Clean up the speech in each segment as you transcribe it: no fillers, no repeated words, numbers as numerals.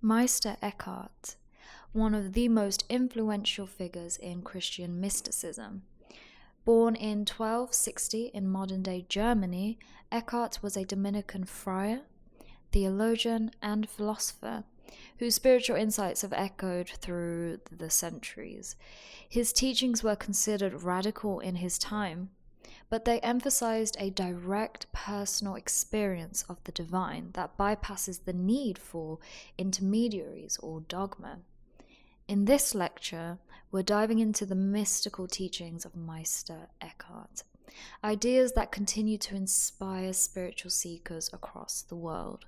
Meister Eckhart, one of the most influential figures in Christian mysticism. Born in 1260 in modern-day Germany, Eckhart was a Dominican friar, theologian, and philosopher whose spiritual insights have echoed through the centuries. His teachings were considered radical in his time, but they emphasized a direct personal experience of the divine that bypasses the need for intermediaries or dogma. In this lecture, we're diving into the mystical teachings of Meister Eckhart, ideas that continue to inspire spiritual seekers across the world.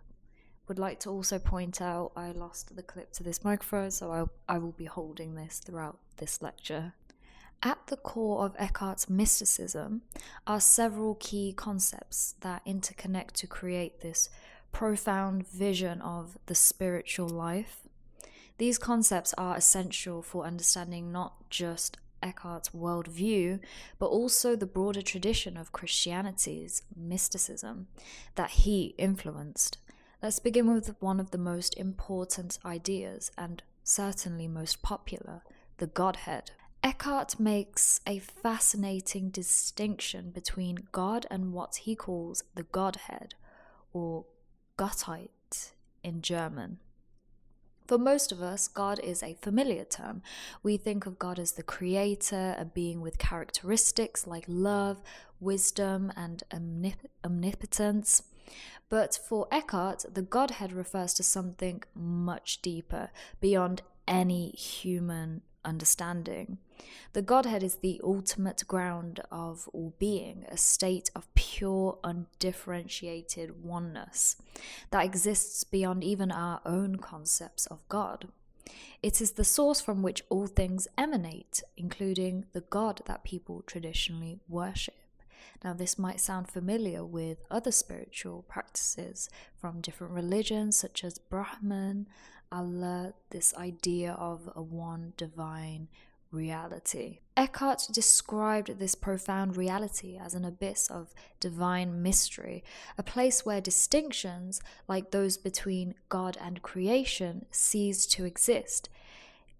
Would like to also point out I lost the clip to this microphone, so I will be holding this throughout this lecture. At the core of Eckhart's mysticism are several key concepts that interconnect to create this profound vision of the spiritual life. These concepts are essential for understanding not just Eckhart's worldview, but also the broader tradition of Christianity's mysticism that he influenced. Let's begin with one of the most important ideas, and certainly most popular, the Godhead. Eckhart makes a fascinating distinction between God and what he calls the Godhead, or Gottheit in German. For most of us, God is a familiar term. We think of God as the creator, a being with characteristics like love, wisdom, and omnipotence. But for Eckhart, the Godhead refers to something much deeper, beyond any human understanding. The Godhead is the ultimate ground of all being, a state of pure, undifferentiated oneness that exists beyond even our own concepts of God. It is the source from which all things emanate, including the God that people traditionally worship. Now, this might sound familiar with other spiritual practices from different religions, such as Brahman, Allah, this idea of a one divine reality. Eckhart described this profound reality as an abyss of divine mystery, a place where distinctions, like those between God and creation, cease to exist.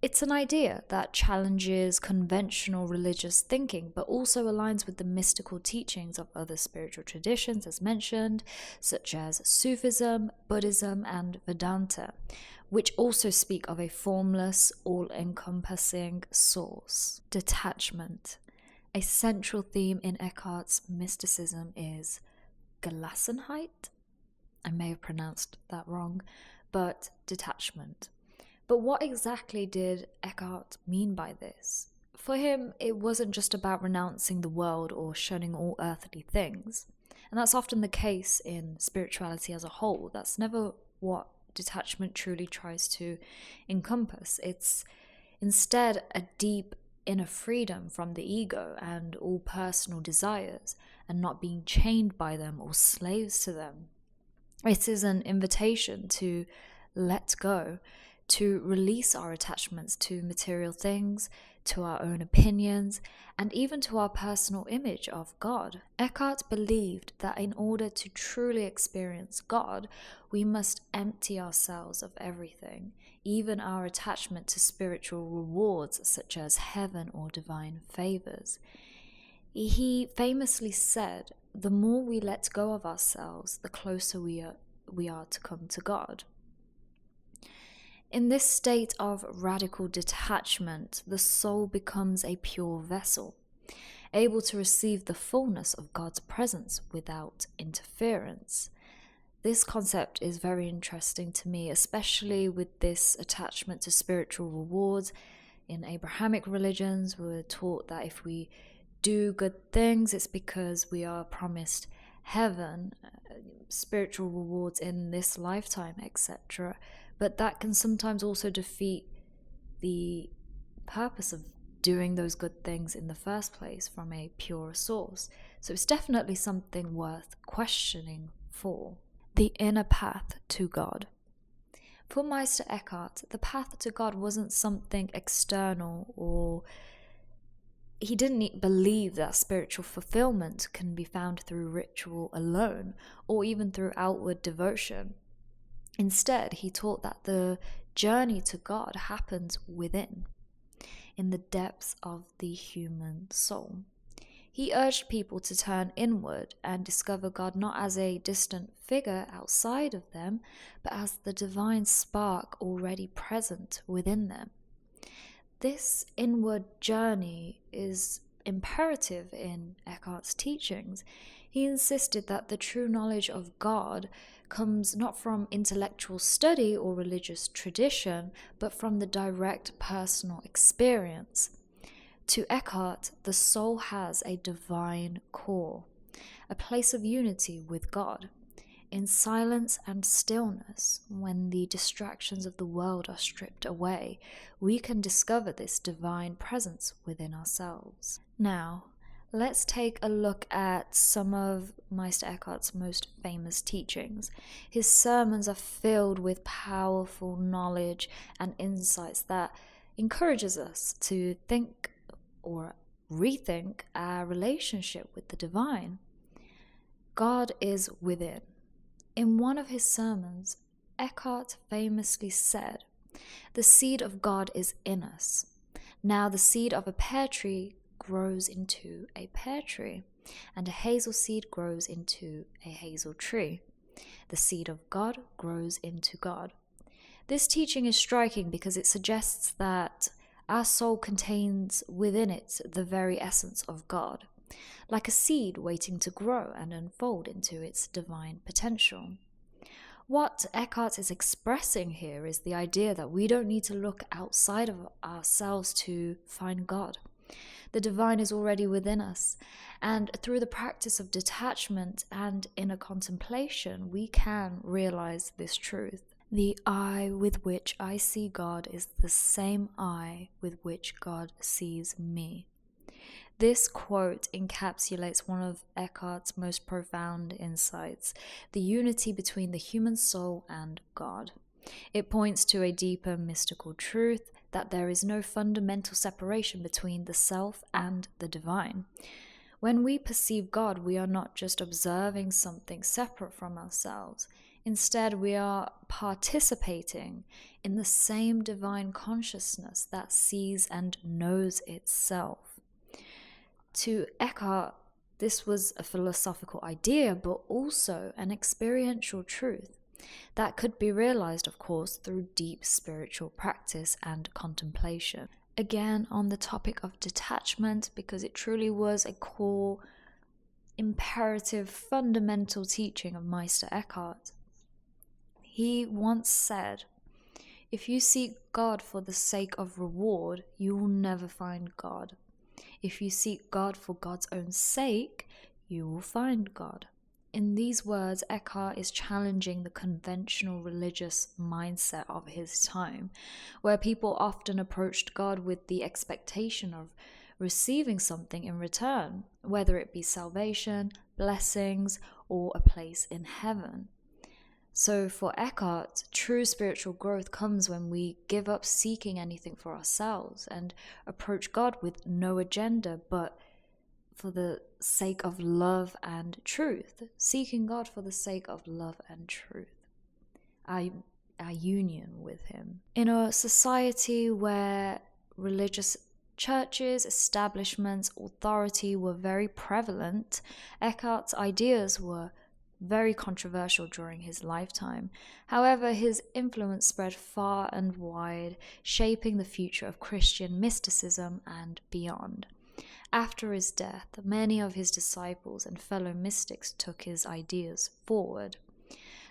It's an idea that challenges conventional religious thinking, but also aligns with the mystical teachings of other spiritual traditions, as mentioned, such as Sufism, Buddhism, and Vedanta, which also speak of a formless, all-encompassing source. Detachment. A central theme in Eckhart's mysticism is Gelassenheit. I may have pronounced that wrong, but detachment. But what exactly did Eckhart mean by this? For him, it wasn't just about renouncing the world or shunning all earthly things. And that's often the case in spirituality as a whole. That's never what detachment truly tries to encompass. It's instead a deep inner freedom from the ego and all personal desires, and not being chained by them or slaves to them. It is an invitation to let go, to release our attachments to material things, to our own opinions, and even to our personal image of God. Eckhart believed that in order to truly experience God, we must empty ourselves of everything, even our attachment to spiritual rewards such as heaven or divine favors. He famously said, "The more we let go of ourselves, the closer we are to come to God." In this state of radical detachment, the soul becomes a pure vessel, able to receive the fullness of God's presence without interference. This concept is very interesting to me, especially with this attachment to spiritual rewards. In Abrahamic religions, we're taught that if we do good things, it's because we are promised heaven, spiritual rewards in this lifetime, etc. But that can sometimes also defeat the purpose of doing those good things in the first place from a pure source. So it's definitely something worth questioning for. The inner path to God. For Meister Eckhart, the path to God wasn't something external, or he didn't believe that spiritual fulfillment can be found through ritual alone, or even through outward devotion. Instead, he taught that the journey to God happens within, in the depths of the human soul. He urged people to turn inward and discover God not as a distant figure outside of them, but as the divine spark already present within them. This inward journey is imperative in Eckhart's teachings. He insisted that the true knowledge of God comes not from intellectual study or religious tradition, but from the direct personal experience. To Eckhart, the soul has a divine core, a place of unity with God. In silence and stillness, when the distractions of the world are stripped away, we can discover this divine presence within ourselves. Now, let's take a look at some of Meister Eckhart's most famous teachings. His sermons are filled with powerful knowledge and insights that encourages us to think or rethink our relationship with the divine. God is within. In one of his sermons, Eckhart famously said, "The seed of God is in us. Now the seed of a pear tree grows into a pear tree, and a hazel seed grows into a hazel tree. The seed of God grows into God." This teaching is striking because it suggests that our soul contains within it the very essence of God, like a seed waiting to grow and unfold into its divine potential. What Eckhart is expressing here is the idea that we don't need to look outside of ourselves to find God. The divine is already within us, and through the practice of detachment and inner contemplation, we can realize this truth. The eye with which I see God is the same eye with which God sees me. This quote encapsulates one of Eckhart's most profound insights, the unity between the human soul and God. It points to a deeper mystical truth that there is no fundamental separation between the self and the divine. When we perceive God, we are not just observing something separate from ourselves. Instead, we are participating in the same divine consciousness that sees and knows itself. To Eckhart, this was a philosophical idea, but also an experiential truth that could be realized, of course, through deep spiritual practice and contemplation. Again, on the topic of detachment, because it truly was a core, imperative, fundamental teaching of Meister Eckhart. He once said, "If you seek God for the sake of reward, you will never find God. If you seek God for God's own sake, you will find God." In these words, Eckhart is challenging the conventional religious mindset of his time, where people often approached God with the expectation of receiving something in return, whether it be salvation, blessings, or a place in heaven. So for Eckhart, true spiritual growth comes when we give up seeking anything for ourselves and approach God with no agenda, but for the sake of love and truth, seeking God for the sake of love and truth, our union with Him. In a society where religious churches, establishments, authority were very prevalent, Eckhart's ideas were very controversial during his lifetime. However, his influence spread far and wide, shaping the future of Christian mysticism and beyond. After his death, many of his disciples and fellow mystics took his ideas forward.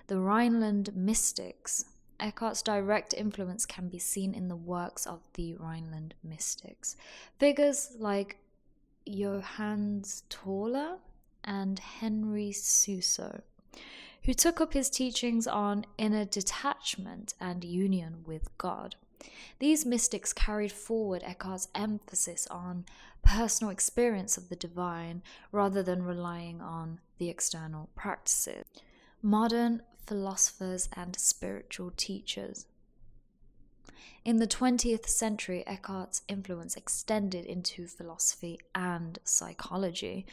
The Rhineland mystics. Eckhart's direct influence can be seen in the works of the Rhineland mystics. Figures like Johannes Tauler and Henry Suso, who took up his teachings on inner detachment and union with God. These mystics carried forward Eckhart's emphasis on personal experience of the divine rather than relying on the external practices. Modern philosophers and spiritual teachers. In the 20th century, Eckhart's influence extended into philosophy and psychology.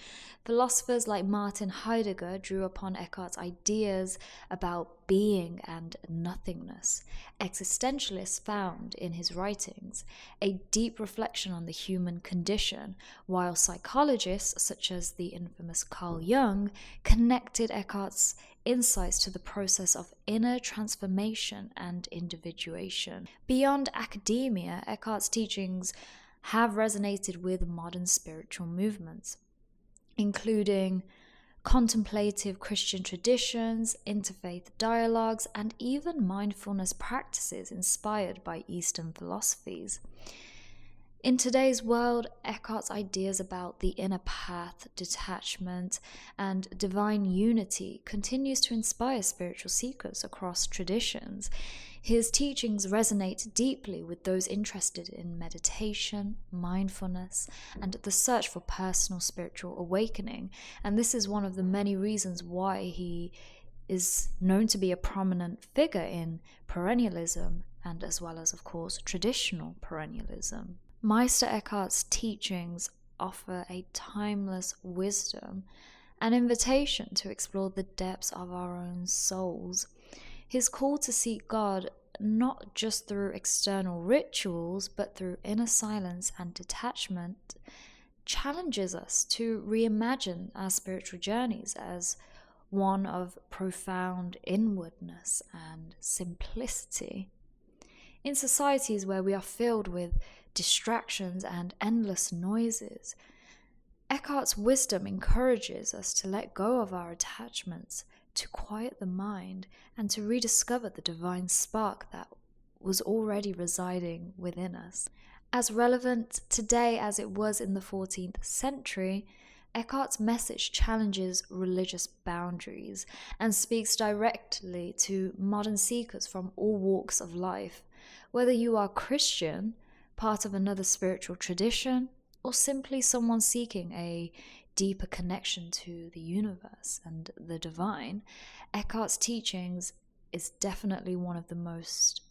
Philosophers like Martin Heidegger drew upon Eckhart's ideas about being and nothingness. Existentialists found in his writings a deep reflection on the human condition, while psychologists such as the infamous Carl Jung connected Eckhart's insights to the process of inner transformation and individuation. Beyond academia, Eckhart's teachings have resonated with modern spiritual movements, including contemplative Christian traditions, interfaith dialogues, and even mindfulness practices inspired by Eastern philosophies. In today's world, Eckhart's ideas about the inner path, detachment, and divine unity continues to inspire spiritual seekers across traditions. His teachings resonate deeply with those interested in meditation, mindfulness, and the search for personal spiritual awakening. And this is one of the many reasons why he is known to be a prominent figure in perennialism, and as well as, of course, traditional perennialism. Meister Eckhart's teachings offer a timeless wisdom, an invitation to explore the depths of our own souls. His call to seek God not just through external rituals, but through inner silence and detachment, challenges us to reimagine our spiritual journeys as one of profound inwardness and simplicity. In societies where we are filled with distractions and endless noises, Eckhart's wisdom encourages us to let go of our attachments, to quiet the mind, and to rediscover the divine spark that was already residing within us. As relevant today as it was in the 14th century, Eckhart's message challenges religious boundaries and speaks directly to modern seekers from all walks of life. Whether you are Christian, part of another spiritual tradition, or simply someone seeking a deeper connection to the universe and the divine, Eckhart's teachings is definitely one of the most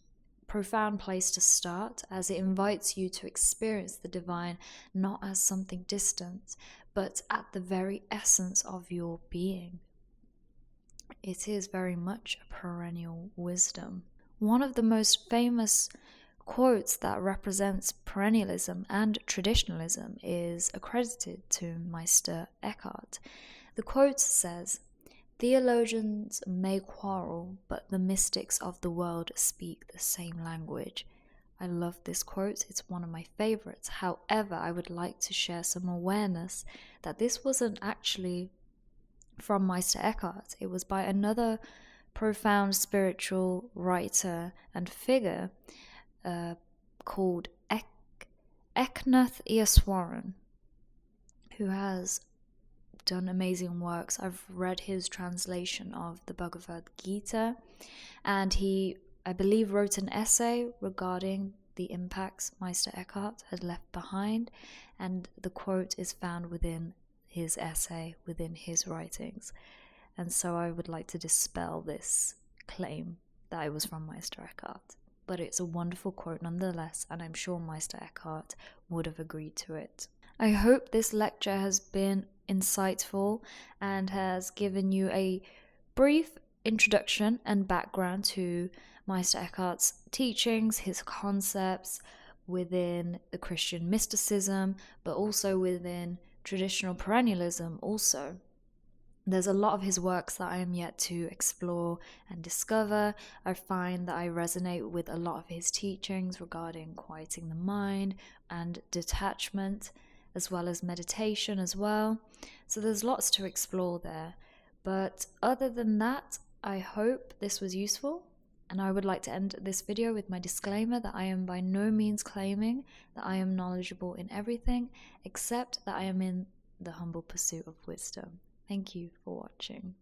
profound place to start, as it invites you to experience the divine not as something distant, but at the very essence of your being. It is very much a perennial wisdom. One of the most famous quotes that represents perennialism and traditionalism is accredited to Meister Eckhart. The quote says, "Theologians may quarrel, but the mystics of the world speak the same language." I love this quote. It's one of my favorites. However, I would like to share some awareness that this wasn't actually from Meister Eckhart. It was by another profound spiritual writer and figure called Eknath Easwaran, who has done amazing works. I've read his translation of the Bhagavad Gita, and he, I believe, wrote an essay regarding the impacts Meister Eckhart had left behind, and the quote is found within his essay, within his writings. And so I would like to dispel this claim that it was from Meister Eckhart. But it's a wonderful quote nonetheless, and I'm sure Meister Eckhart would have agreed to it. I hope this lecture has been insightful and has given you a brief introduction and background to Meister Eckhart's teachings, his concepts within the Christian mysticism, but also within traditional perennialism also. There's a lot of his works that I am yet to explore and discover. I find that I resonate with a lot of his teachings regarding quieting the mind and detachment, as well as meditation as well. So there's lots to explore there. But other than that, I hope this was useful. And I would like to end this video with my disclaimer that I am by no means claiming that I am knowledgeable in everything, except that I am in the humble pursuit of wisdom. Thank you for watching.